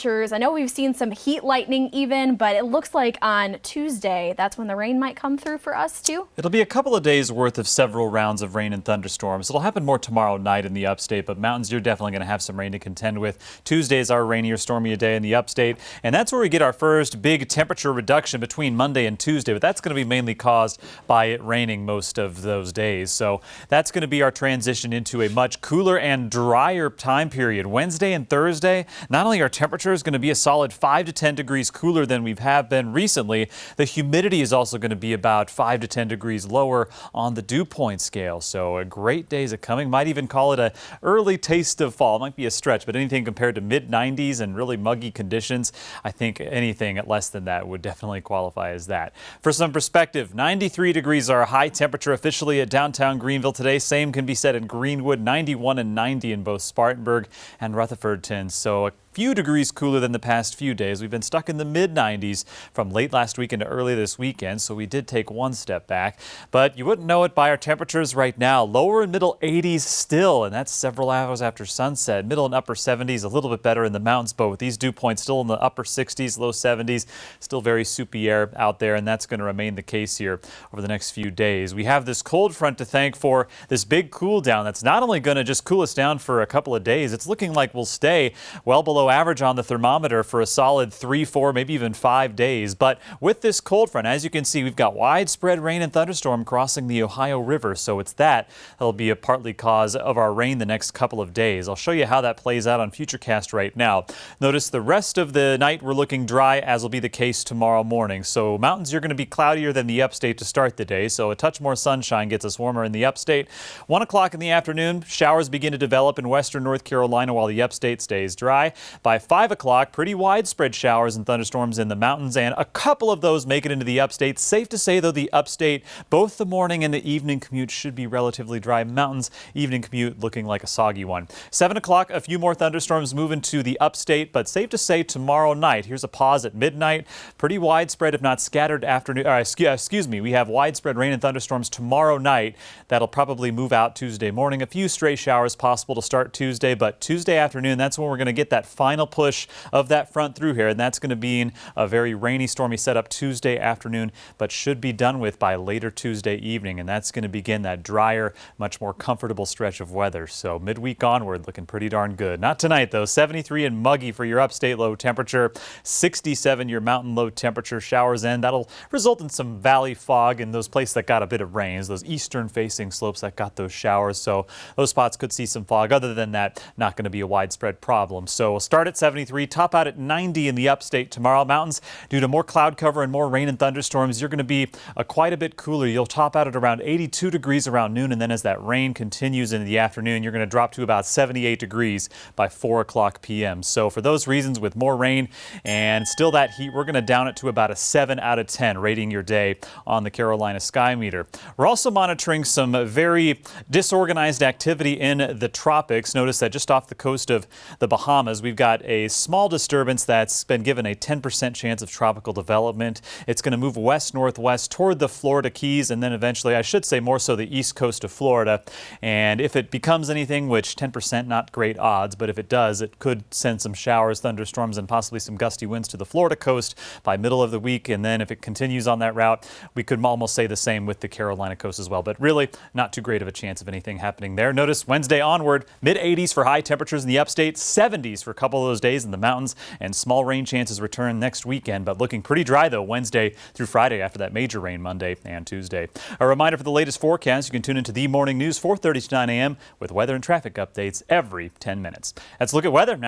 temperatures. I know we've seen some heat lightning even, but it looks like on Tuesday, that's when the rain might come through for us too. It'll be a couple of days worth of several rounds of rain and thunderstorms. It'll happen more tomorrow night in the upstate, but mountains, you're definitely going to have some rain to contend with. Tuesday is our rainier, stormier day in the upstate, and that's where we get our first big temperature reduction between Monday and Tuesday, but that's going to be mainly caused by it raining most of those days. So that's going to be our transition into a much cooler and drier time period. Wednesday and Thursday, not only are temperatures going to be a solid 5 to 10 degrees cooler than we have been recently, the humidity is also going to be about 5 to 10 degrees lower on the dew point scale. So a great days are coming. Might even call it an early taste of fall. It might be a stretch, but anything compared to mid-90s and really muggy conditions, I think anything at less than that would definitely qualify as that. For some perspective, 93 degrees are our high temperature officially at downtown Greenville today. Same can be said in Greenwood, 91 and 90 in both Spartanburg and Rutherfordton. So a few degrees cooler than the past few days. We've been stuck in the mid-90s from late last week into early this weekend, so we did take one step back. But you wouldn't know it by our temperatures right now. Lower and middle 80s still, and that's several hours after sunset. Middle and upper 70s, a little bit better in the mountains, but with these dew points still in the upper 60s, low 70s, still very soupy air out there, and that's going to remain the case here over the next few days. We have this cold front to thank for this big cool down that's not only going to just cool us down for a couple of days, it's looking like we'll stay well below average on the thermometer for a solid 3, 4, maybe even 5 days. But with this cold front, as you can see, we've got widespread rain and thunderstorm crossing the Ohio River. So it's that'll be a partly cause of our rain the next couple of days. I'll show you how that plays out on FUTURECAST right now. Notice the rest of the night we're looking dry, as will be the case tomorrow morning. So mountains, you're going to be cloudier than the upstate to start the day. So a touch more sunshine gets us warmer in the upstate. 1 o'clock in the afternoon, showers begin to develop in western North Carolina while the upstate stays dry. By 5 o'clock, pretty widespread showers and thunderstorms in the mountains, and a couple of those make it into the upstate. Safe to say, though, the upstate, both the morning and the evening commute should be relatively dry. Mountains, evening commute looking like a soggy one. 7 o'clock, a few more thunderstorms move into the upstate, but safe to say tomorrow night. Here's a pause at midnight. Pretty widespread, if not scattered afternoon. Excuse me, we have widespread rain and thunderstorms tomorrow night. That'll probably move out Tuesday morning. A few stray showers possible to start Tuesday, but Tuesday afternoon, that's when we're going to get that final push of that front through here, and that's going to be in a very rainy, stormy setup Tuesday afternoon, but should be done with by later Tuesday evening, and that's going to begin that drier, much more comfortable stretch of weather. So midweek onward, looking pretty darn good. Not tonight, though. 73 and muggy for your upstate low temperature, 67 your mountain low temperature. Showers in. That'll result in some valley fog in those places that got a bit of rain, those eastern-facing slopes that got those showers. So those spots could see some fog. Other than that, not going to be a widespread problem. So we'll start at 73, top out at 90 in the upstate tomorrow. Mountains, due to more cloud cover and more rain and thunderstorms, you're going to be quite a bit cooler. You'll top out at around 82 degrees around noon, and then as that rain continues into the afternoon, you're going to drop to about 78 degrees by 4 o'clock p.m. So for those reasons, with more rain and still that heat, we're going to down it to about a 7 out of 10 rating your day on the Carolina Sky Meter. We're also monitoring some very disorganized activity in the tropics. Notice that just off the coast of the Bahamas, we've got a small disturbance that's been given a 10% chance of tropical development. It's going to move west-northwest toward the Florida Keys, and then eventually, I should say more so the east coast of Florida. And if it becomes anything, which 10% not great odds, but if it does, it could send some showers, thunderstorms, and possibly some gusty winds to the Florida coast by middle of the week. And then if it continues on that route, we could almost say the same with the Carolina coast as well. But really, not too great of a chance of anything happening there. Notice Wednesday onward, mid-80s for high temperatures in the upstate, 70s for a couple of those days in the mountains, and small rain chances return next weekend, but looking pretty dry, though, Wednesday through Friday after that major rain Monday and Tuesday. A reminder for the latest forecast, you can tune into the Morning News 4:30 to 9 a.m. with weather and traffic updates every 10 minutes. Let's look at weather now.